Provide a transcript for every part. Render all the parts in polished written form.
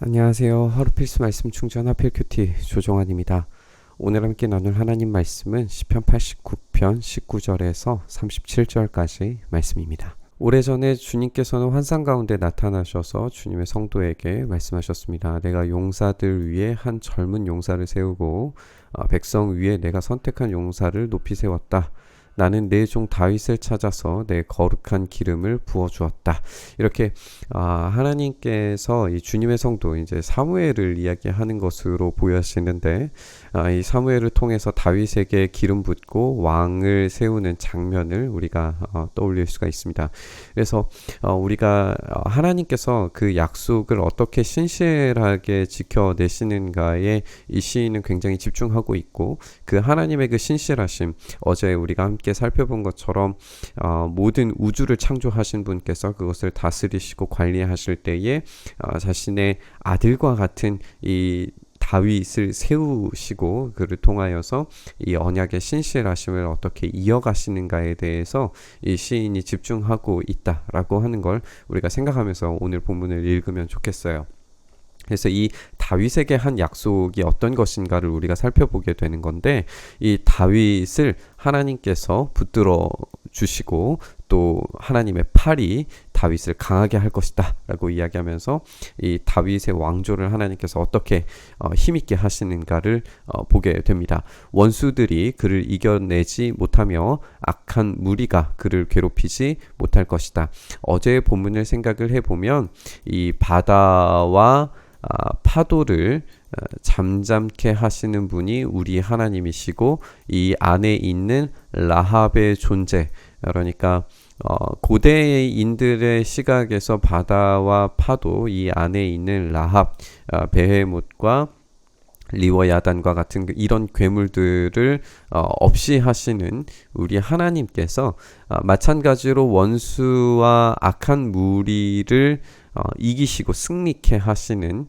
안녕하세요. 하루 필수 말씀 충전 하필 큐티 조정환입니다. 오늘 함께 나눌 하나님 말씀은 시편 89편 19절에서 37절까지 말씀입니다. 오래전에 주님께서는 환상 가운데 나타나셔서 주님의 성도에게 말씀하셨습니다. 내가 용사들 위에 한 젊은 용사를 세우고 백성 위에 내가 선택한 용사를 높이 세웠다. 나는 내 종 다윗을 찾아서 내 거룩한 기름을 부어 주었다. 이렇게 하나님께서 이 주님의 성도 이제 사무엘을 이야기하는 것으로 보여지는데, 이 사무엘을 통해서 다윗에게 기름 붓고 왕을 세우는 장면을 우리가 떠올릴 수가 있습니다. 그래서 우리가 하나님께서 그 약속을 어떻게 신실하게 지켜내시는가에 이 시인은 굉장히 집중하고 있고, 그 하나님의 그 신실하심, 어제 우리가 함께 살펴본 것처럼 모든 우주를 창조하신 분께서 그것을 다스리시고 관리하실 때에 자신의 아들과 같은 이 다윗을 세우시고 그를 통하여서 이 언약의 신실하심을 어떻게 이어가시는가에 대해서 이 시인이 집중하고 있다라고 하는 걸 우리가 생각하면서 오늘 본문을 읽으면 좋겠어요. 그래서 이 다윗에게 한 약속이 어떤 것인가를 우리가 살펴보게 되는 건데, 이 다윗을 하나님께서 붙들어 주시고 또 하나님의 팔이 다윗을 강하게 할 것이다 라고 이야기하면서 이 다윗의 왕조를 하나님께서 어떻게 힘있게 하시는가를 보게 됩니다. 원수들이 그를 이겨내지 못하며 악한 무리가 그를 괴롭히지 못할 것이다. 어제의 본문을 생각을 해보면 이 바다와 파도를 잠잠케 하시는 분이 우리 하나님이시고, 이 안에 있는 라합의 존재, 그러니까 고대인들의 시각에서 바다와 파도, 이 안에 있는 라합, 베헤못과 리워야단과 같은 이런 괴물들을 없이 하시는 우리 하나님께서 마찬가지로 원수와 악한 무리를 이기시고 승리케 하시는,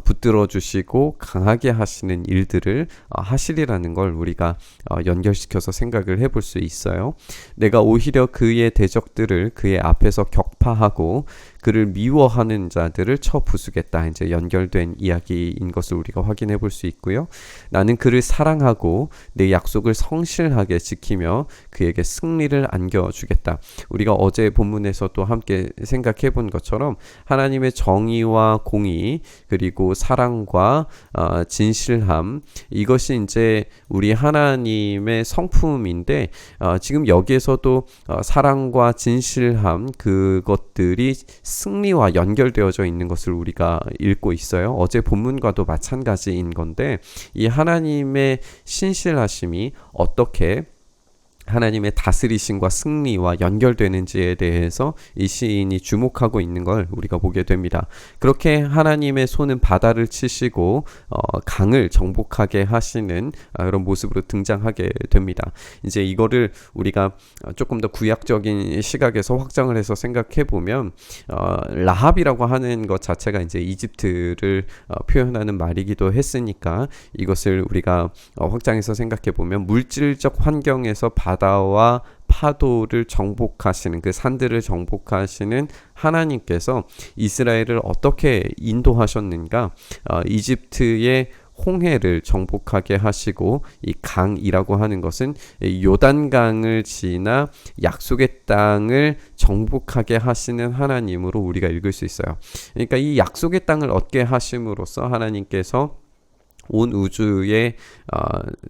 붙들어 주시고 강하게 하시는 일들을 하시리라는 걸 우리가 연결시켜서 생각을 해볼 수 있어요. 내가 오히려 그의 대적들을 그의 앞에서 격파하고 그를 미워하는 자들을 쳐 부수겠다. 이제 연결된 이야기인 것을 우리가 확인해 볼 수 있고요. 나는 그를 사랑하고 내 약속을 성실하게 지키며 그에게 승리를 안겨주겠다. 우리가 어제 본문에서도 함께 생각해 본 것처럼 하나님의 정의와 공의, 그리고 사랑과 진실함, 이것이 이제 우리 하나님의 성품인데, 지금 여기에서도 사랑과 진실함, 그것들이 승리와 연결되어져 있는 것을 우리가 읽고 있어요. 어제 본문과도 마찬가지인 건데, 이 하나님의 신실하심이 어떻게 하나님의 다스리심과 승리와 연결되는지에 대해서 이 시인이 주목하고 있는 걸 우리가 보게 됩니다. 그렇게 하나님의 손은 바다를 치시고 강을 정복하게 하시는 그런 모습으로 등장하게 됩니다. 이제 이거를 우리가 조금 더 구약적인 시각에서 확장을 해서 생각해 보면, 라합이라고 하는 것 자체가 이제 이집트를 표현하는 말이기도 했으니까, 이것을 우리가 확장해서 생각해 보면 물질적 환경에서 바다와 파도를 정복하시는, 그 산들을 정복하시는 하나님께서 이스라엘을 어떻게 인도하셨는가, 이집트의 홍해를 정복하게 하시고, 이 강이라고 하는 것은 요단강을 지나 약속의 땅을 정복하게 하시는 하나님으로 우리가 읽을 수 있어요. 그러니까 이 약속의 땅을 얻게 하심으로써 하나님께서 온 우주의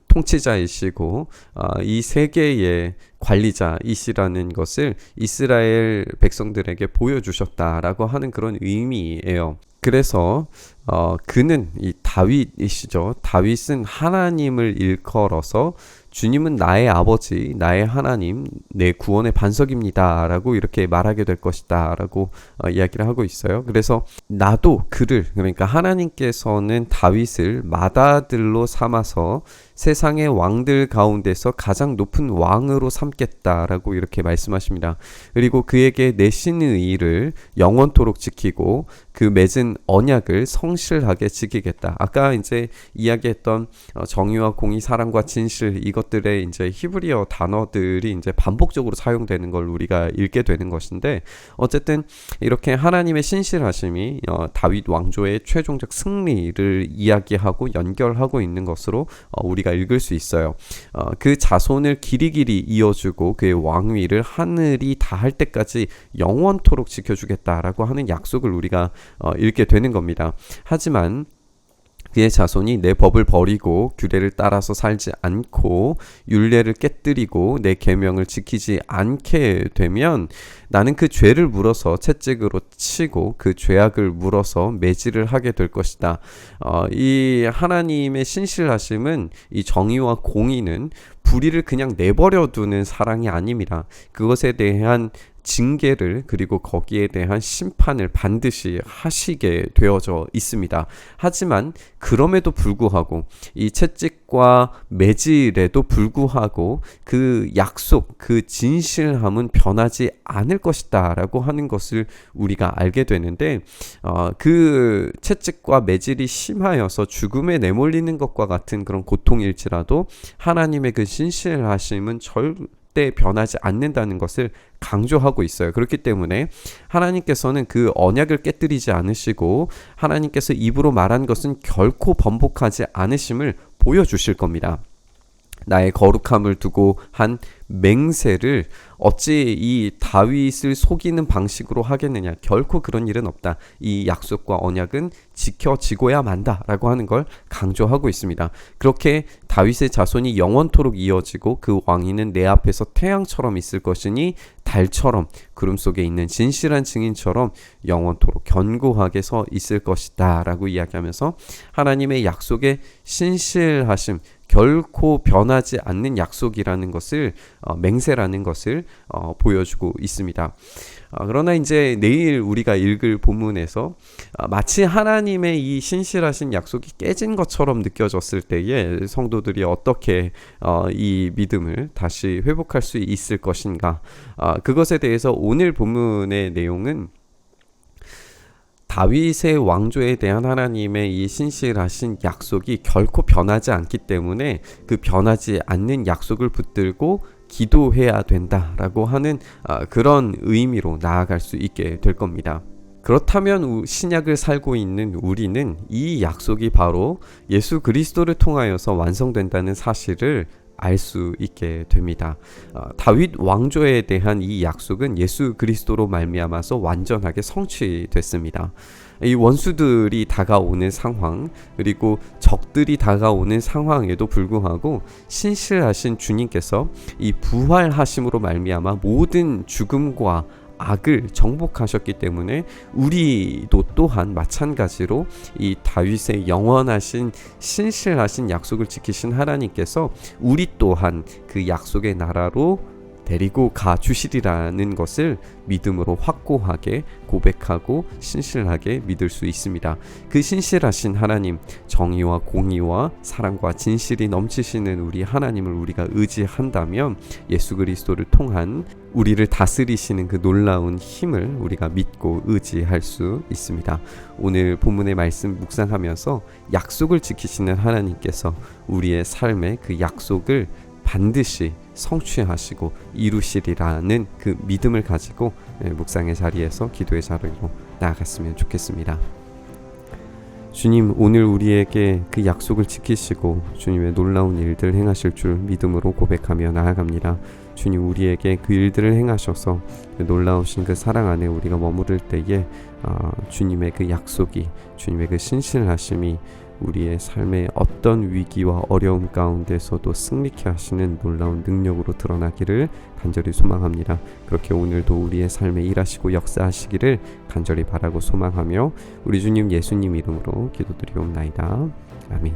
통치자이시고 이 세계의 관리자이시라는 것을 이스라엘 백성들에게 보여주셨다라고 하는 그런 의미예요. 그래서 그는 이 다윗이시죠. 다윗은 하나님을 일컬어서 주님은 나의 아버지, 나의 하나님, 내 구원의 반석입니다 라고 이렇게 말하게 될 것이다 라고 이야기를 하고 있어요. 그래서 나도 그를, 그러니까 하나님께서는 다윗을 맏아들로 삼아서 세상의 왕들 가운데서 가장 높은 왕으로 삼겠다라고 이렇게 말씀하십니다. 그리고 그에게 내 신의를 영원토록 지키고 그 맺은 언약을 성실하게 지키겠다. 아까 이제 이야기했던 정의와 공의, 사랑과 진실, 이것 것들의 이제 히브리어 단어들이 이제 반복적으로 사용되는 걸 우리가 읽게 되는 것인데, 어쨌든 이렇게 하나님의 신실하심이 다윗 왕조의 최종적 승리를 이야기하고 연결하고 있는 것으로 우리가 읽을 수 있어요. 그 자손을 길이길이 이어주고 그의 왕위를 하늘이 다할 때까지 영원토록 지켜주겠다라고 하는 약속을 우리가 읽게 되는 겁니다. 하지만 그의 자손이 내 법을 버리고 규례를 따라서 살지 않고 율례를 깨뜨리고 내 계명을 지키지 않게 되면 나는 그 죄를 물어서 채찍으로 치고 그 죄악을 물어서 매질을 하게 될 것이다. 이 하나님의 신실하심은, 이 정의와 공의는 불의를 그냥 내버려 두는 사랑이 아닙니다. 그것에 대한 징계를, 그리고 거기에 대한 심판을 반드시 하시게 되어져 있습니다. 하지만 그럼에도 불구하고, 이 채찍과 매질에도 불구하고 그 약속, 그 진실함은 변하지 않을 것이다 라고 하는 것을 우리가 알게 되는데, 그 채찍과 매질이 심하여서 죽음에 내몰리는 것과 같은 그런 고통일지라도 하나님의 그 신실하심은 절대 변하지 않는다는 것을 강조하고 있어요. 그렇기 때문에 하나님께서는 그 언약을 깨뜨리지 않으시고 하나님께서 입으로 말한 것은 결코 번복하지 않으심을 보여주실 겁니다. 나의 거룩함을 두고 한 맹세를 어찌 이 다윗을 속이는 방식으로 하겠느냐. 결코 그런 일은 없다. 이 약속과 언약은 지켜지고야 만다라고 하는 걸 강조하고 있습니다. 그렇게 다윗의 자손이 영원토록 이어지고 그 왕위는 내 앞에서 태양처럼 있을 것이니 달처럼 구름 속에 있는 진실한 증인처럼 영원토록 견고하게 서 있을 것이다 라고 이야기하면서 하나님의 약속의 신실하심, 결코 변하지 않는 약속이라는 것을, 맹세라는 것을 보여주고 있습니다. 그러나 이제 내일 우리가 읽을 본문에서 마치 하나님의 이 신실하신 약속이 깨진 것처럼 느껴졌을 때에 성도들이 어떻게 이 믿음을 다시 회복할 수 있을 것인가, 그것에 대해서 오늘 본문의 내용은 다윗의 왕조에 대한 하나님의 이 신실하신 약속이 결코 변하지 않기 때문에 그 변하지 않는 약속을 붙들고 기도해야 된다라고 하는 그런 의미로 나아갈 수 있게 될 겁니다. 그렇다면 신약을 살고 있는 우리는 이 약속이 바로 예수 그리스도를 통하여서 완성된다는 사실을 알 수 있게 됩니다. 다윗 왕조에 대한 이 약속은 예수 그리스도로 말미암아서 완전하게 성취됐습니다. 이 원수들이 다가오는 상황, 그리고 적들이 다가오는 상황에도 불구하고 신실하신 주님께서 이 부활하심으로 말미암아 모든 죽음과 악을 정복하셨기 때문에 우리도 또한 마찬가지로 이 다윗의 영원하신 신실하신 약속을 지키신 하나님께서 우리 또한 그 약속의 나라로 데리고 가 주시리라는 것을 믿음으로 확고하게 고백하고 신실하게 믿을 수 있습니다. 그 신실하신 하나님, 정의와 공의와 사랑과 진실이 넘치시는 우리 하나님을 우리가 의지한다면 예수 그리스도를 통한 우리를 다스리시는 그 놀라운 힘을 우리가 믿고 의지할 수 있습니다. 오늘 본문의 말씀 묵상하면서 약속을 지키시는 하나님께서 우리의 삶의 그 약속을 반드시 성취하시고 이루시리라는 그 믿음을 가지고 묵상의 자리에서 기도의 자리로 나아갔으면 좋겠습니다. 주님, 오늘 우리에게 그 약속을 지키시고 주님의 놀라운 일들 행하실 줄 믿음으로 고백하며 나아갑니다. 주님, 우리에게 그 일들을 행하셔서 놀라우신 그 사랑 안에 우리가 머무를 때에 주님의 그 약속이, 주님의 그 신실하심이 우리의 삶의 어떤 위기와 어려움 가운데서도 승리케 하시는 놀라운 능력으로 드러나기를 간절히 소망합니다. 그렇게 오늘도 우리의 삶에 일하시고 역사하시기를 간절히 바라고 소망하며 우리 주님 예수님 이름으로 기도드리옵나이다. 아멘.